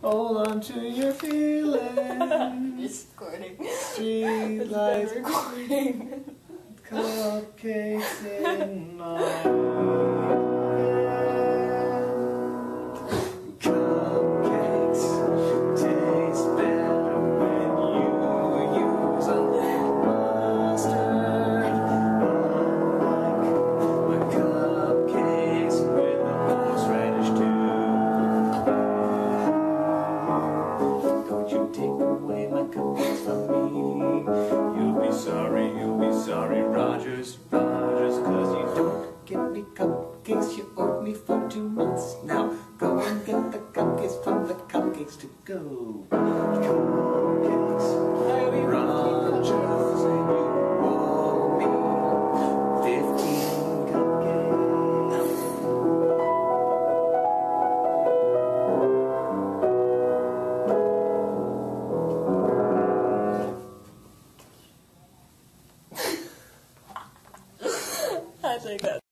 Hold on to your feeling. Just recording. Street lights, recording. cupcakes in my Cupcakes taste better when you use a little mustard. I like my cupcakes with the horseradish too. Don't you take away my cupcakes from me. You'll be sorry, Rogers, 'cause you don't give me cupcakes. You owe me for 2 months now. Go and get the cupcakes from the cupcakes to go. Cupcakes, Rogers, and you owe me 15 cupcakes. I think that